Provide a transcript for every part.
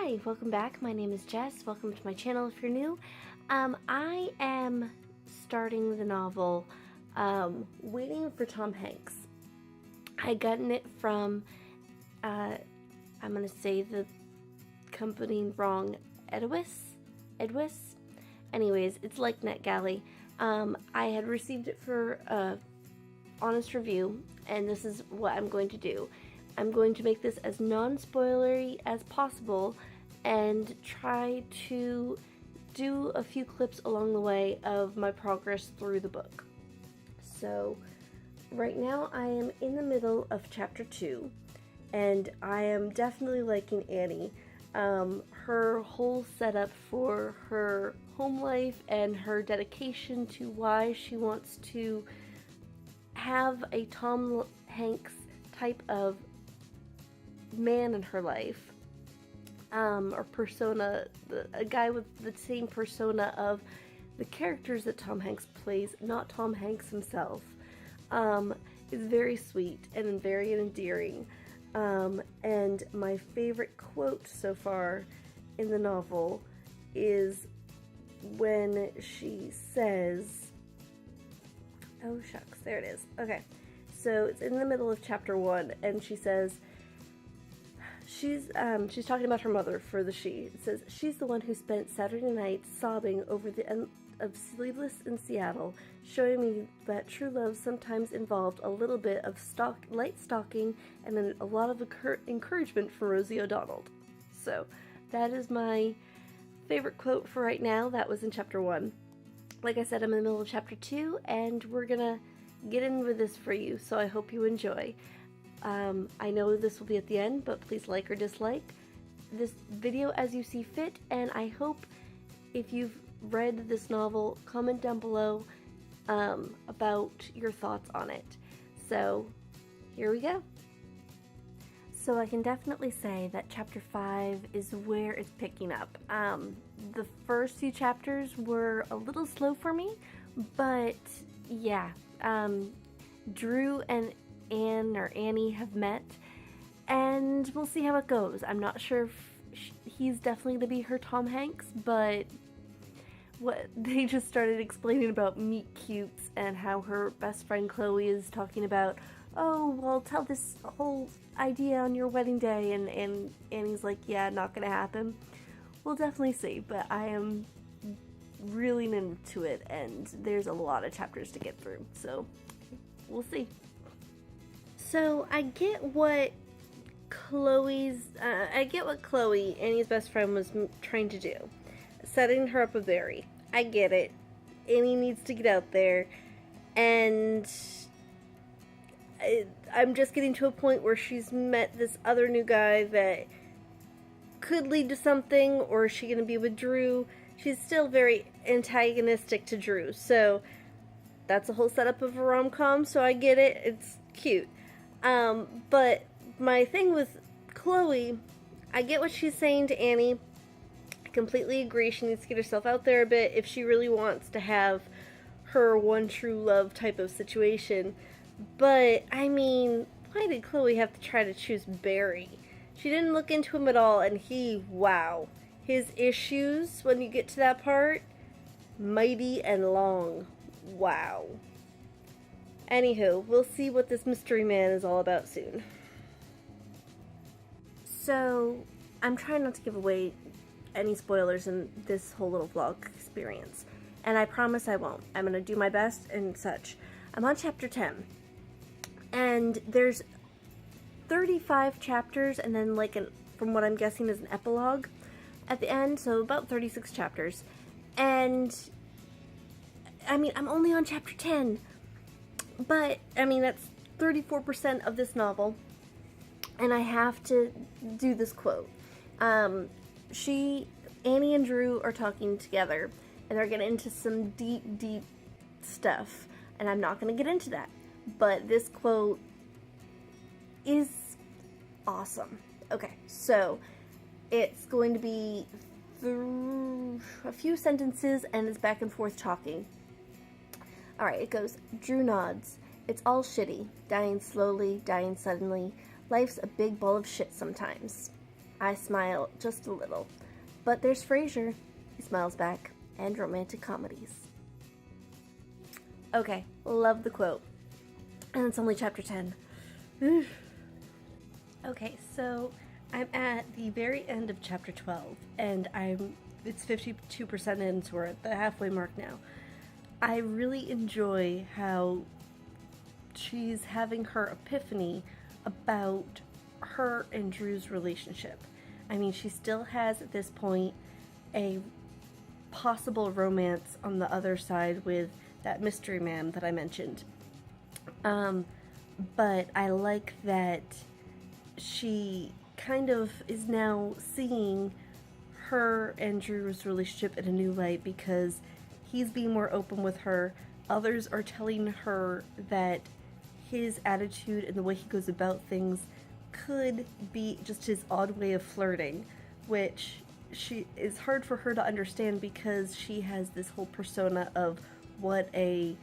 Hi, welcome back. My name is Jess. Welcome to my channel if you're new. I am starting the novel Waiting for Tom Hanks. I gotten it from, I'm going to say the company wrong, Edwis? Anyways, it's like NetGalley. I had received it for honest review, and this is what I'm going to do. I'm going to make this as non-spoilery as possible and try to do a few clips along the way of my progress through the book. So right now I am in the middle of chapter 2 and I am definitely liking Annie. Her whole setup for her home life and her dedication to why she wants to have a Tom Hanks type of man in her life, or persona, a guy with the same persona of the characters that Tom Hanks plays, not Tom Hanks himself, is very sweet and very endearing. And my favorite quote so far in the novel is when she says, oh shucks, there it is. Okay, so it's in the middle of chapter 1, and she says, she's talking about her mother for the she. It says, she's the one who spent Saturday night sobbing over the end of Sleepless in Seattle, showing me that true love sometimes involved a little bit of light stalking and then a lot of encouragement from Rosie O'Donnell. So that is my favorite quote for right now. That was in chapter 1. Like I said, I'm in the middle of chapter 2, and we're gonna get in with this for you, so I hope you enjoy. I know this will be at the end, but please like or dislike this video as you see fit, and I hope if you've read this novel, comment down below about your thoughts on it. So here we go. So I can definitely say that chapter 5 is where it's picking up. The first few chapters were a little slow for me, but yeah, Drew and Annie have met, and we'll see how it goes. I'm not sure if he's definitely going to be her Tom Hanks, but what they just started explaining about meet cutes and how her best friend Chloe is talking about, oh, well, tell this whole idea on your wedding day, and Annie's like, yeah, not gonna happen. We'll definitely see, but I am really into it, and there's a lot of chapters to get through, so we'll see. So I get what Chloe, Annie's best friend, was trying to do. Setting her up with Barry. I get it. Annie needs to get out there, and I'm just getting to a point where she's met this other new guy that could lead to something, or is she going to be with Drew? She's still very antagonistic to Drew, so that's a whole setup of a rom-com, so I get it. It's cute. But my thing with Chloe, I get what she's saying to Annie. I completely agree. She needs to get herself out there a bit if she really wants to have her one true love type of situation. But, I mean, why did Chloe have to try to choose Barry? She didn't look into him at all, and wow. His issues, when you get to that part, mighty and long. Wow. Anywho, we'll see what this mystery man is all about soon. So, I'm trying not to give away any spoilers in this whole little vlog experience, and I promise I won't. I'm going to do my best and such. I'm on chapter 10, and there's 35 chapters, and then from what I'm guessing is an epilogue at the end, so about 36 chapters. And I mean, I'm only on chapter 10, but I mean, that's 34% of this novel, and I have to do this quote. Annie and Drew are talking together, and they're getting into some deep, deep stuff, and I'm not going to get into that, but this quote is awesome. Okay, so it's going to be through a few sentences, and it's back and forth talking. Alright, it goes, Drew nods. It's all shitty. Dying slowly, dying suddenly. Life's a big ball of shit sometimes. I smile just a little. But there's Frasier, he smiles back, and romantic comedies. Okay, love the quote. And it's only chapter 10. Okay, so I'm at the very end of chapter 12, and it's 52% in, so we're at the halfway mark now. I really enjoy how she's having her epiphany about her and Drew's relationship. I mean, she still has, at this point, a possible romance on the other side with that mystery man that I mentioned. But I like that she kind of is now seeing her and Drew's relationship in a new light because he's being more open with her. Others are telling her that his attitude and the way he goes about things could be just his odd way of flirting, which is hard for her to understand because she has this whole persona of what a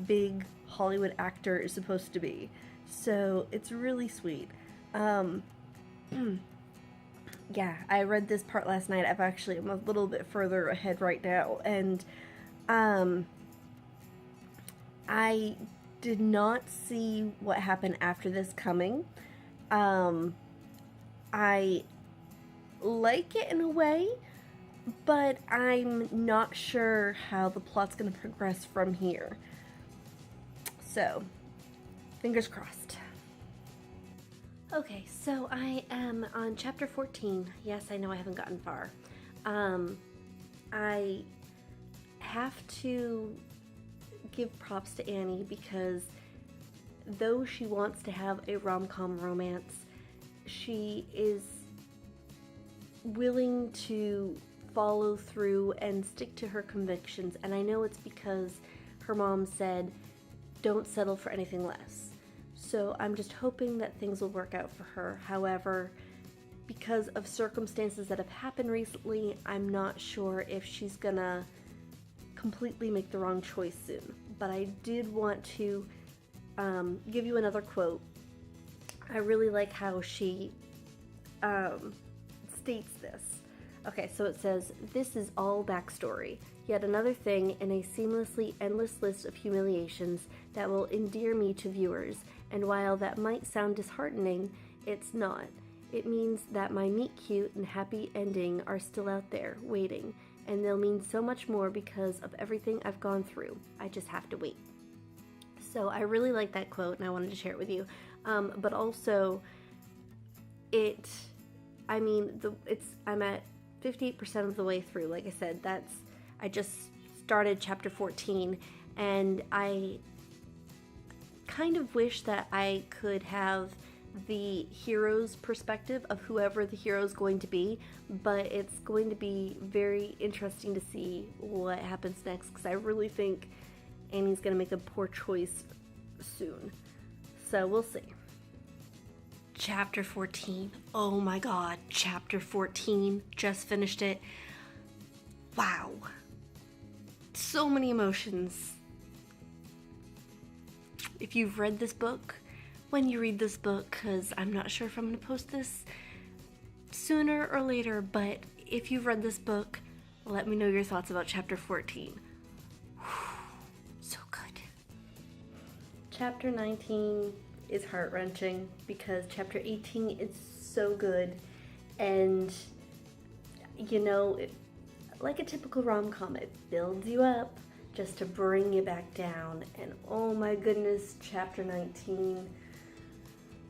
big Hollywood actor is supposed to be. So it's really sweet. Yeah, I read this part last night. I'm a little bit further ahead right now, and I did not see what happened after this coming. I like it in a way, but I'm not sure how the plot's going to progress from here. So, fingers crossed. Okay, so I am on chapter 14. Yes, I know I haven't gotten far. I have to give props to Annie because though she wants to have a rom-com romance, she is willing to follow through and stick to her convictions. And I know it's because her mom said, don't settle for anything less. So I'm just hoping that things will work out for her. However, because of circumstances that have happened recently, I'm not sure if she's gonna completely make the wrong choice soon. But I did want to give you another quote. I really like how she states this. Okay, so it says, "This is all backstory, yet another thing in a seamlessly endless list of humiliations that will endear me to viewers, and while that might sound disheartening, it's not. It means that my meet-cute and happy ending are still out there, waiting, and they'll mean so much more because of everything I've gone through. I just have to wait." So I really like that quote, and I wanted to share it with you. But also, I'm at 58% of the way through. Like I said, I just started chapter 14, and I kind of wish that I could have the hero's perspective of whoever the hero is going to be, but it's going to be very interesting to see what happens next, because I really think Annie's going to make a poor choice soon. So we'll see. Chapter 14. Oh my god, chapter 14. Just finished it. Wow. So many emotions. If you've read this book, when you read this book, because I'm not sure if I'm going to post this sooner or later, but if you've read this book, let me know your thoughts about chapter 14. So good. Chapter 19 is heart-wrenching because chapter 18 is so good, and like a typical rom-com, it builds you up just to bring you back down, and oh my goodness, chapter 19,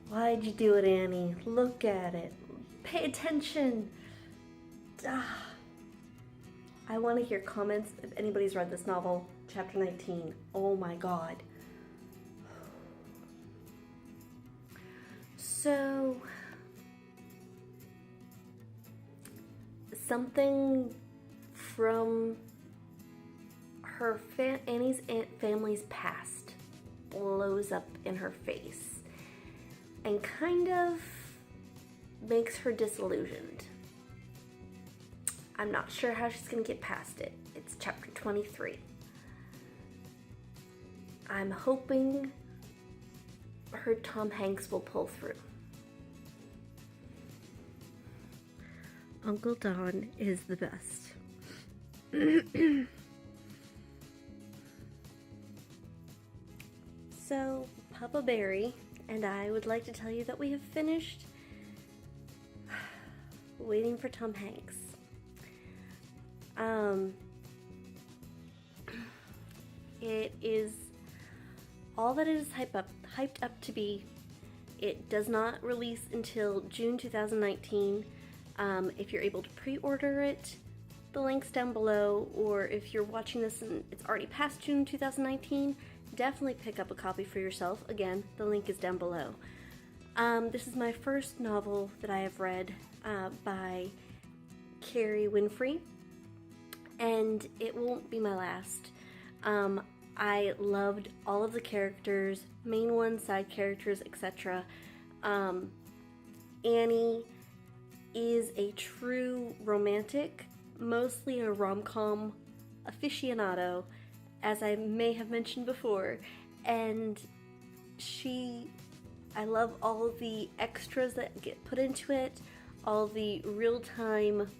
why'd you do it, Annie? Look at it, pay attention. I want to hear comments if anybody's read this novel, chapter 19. Oh my god. So, something from her Annie's family's past blows up in her face and kind of makes her disillusioned. I'm not sure how she's going to get past it. It's chapter 23. I'm hoping her Tom Hanks will pull through. Uncle Don is the best. So, Papa Barry and I would like to tell you that we have finished Waiting for Tom Hanks. It is all that it is hyped up to be. It does not release until June 2019. If you're able to pre-order it, the link's down below, or if you're watching this and it's already past June 2019, definitely pick up a copy for yourself. Again, the link is down below. This is my first novel that I have read by Kerry Winfrey, and it won't be my last. I loved all of the characters, main ones, side characters, etc. Annie is a true romantic, mostly a rom-com aficionado, as I may have mentioned before, and I love all of the extras that get put into it, all the real-time,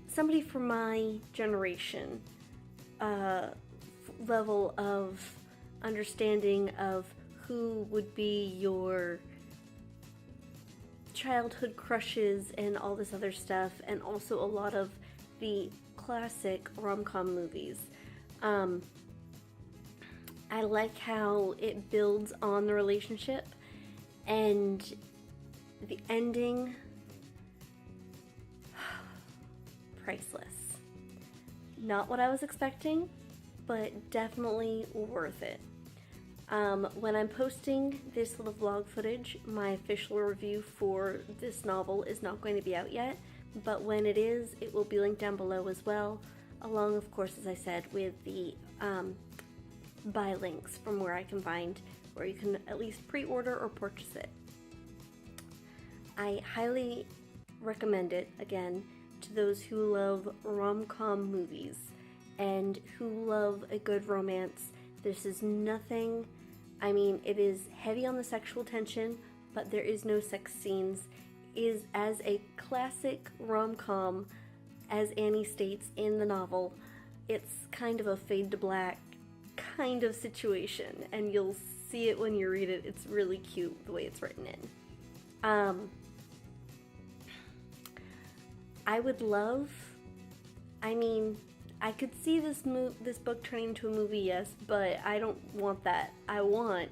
somebody from my generation level of understanding of who would be your childhood crushes and all this other stuff, and also a lot of the classic rom-com movies. I like how it builds on the relationship, and the ending, priceless. Not what I was expecting, but definitely worth it. When I'm posting this little vlog footage, my official review for this novel is not going to be out yet, but when it is, it will be linked down below as well, along, of course, as I said, with the buy links from where I can find where you can at least pre-order or purchase it. I highly recommend it, again, to those who love rom-com movies and who love a good romance. This is nothing, I mean, it is heavy on the sexual tension, but there is no sex scenes. It is as a classic rom-com, as Annie states in the novel. It's kind of a fade to black kind of situation, and you'll see it when you read it. It's really cute the way it's written in. I would love, I mean, I could see this book turning into a movie, yes, but I don't want that. I want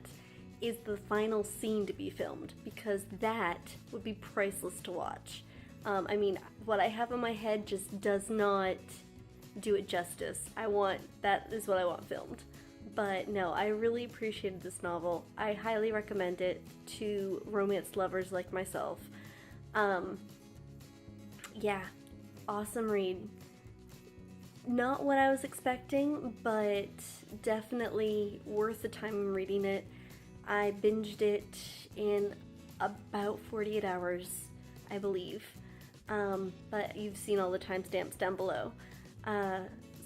is the final scene to be filmed, because that would be priceless to watch. I mean, what I have in my head just does not do it justice. That is what I want filmed. But no, I really appreciated this novel. I highly recommend it to romance lovers like myself. Yeah, awesome read. Not what I was expecting, but definitely worth the time reading it. I binged it in about 48 hours, I believe. But you've seen all the timestamps down below.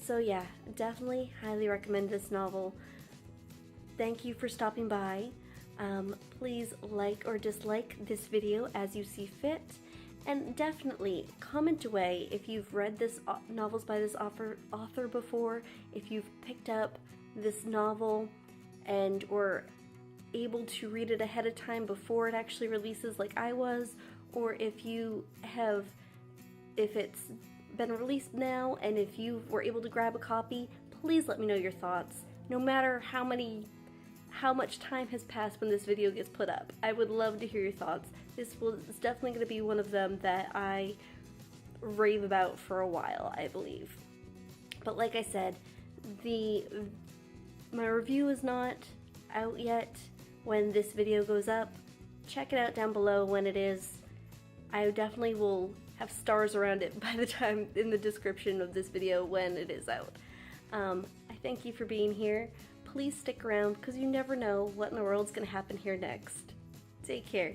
So yeah, definitely highly recommend this novel. Thank you for stopping by. Please like or dislike this video as you see fit. And definitely comment away if you've read this novels by this author before, if you've picked up this novel and were able to read it ahead of time before it actually releases like I was, or if it's been released now and if you were able to grab a copy, please let me know your thoughts. No matter how much time has passed when this video gets put up, I would love to hear your thoughts. This is definitely going to be one of them that I rave about for a while, I believe. But like I said, my review is not out yet when this video goes up. Check it out down below when it is. I definitely will have stars around it by the time in the description of this video when it is out. I thank you for being here. Please stick around because you never know what in the world's going to happen here next. Take care.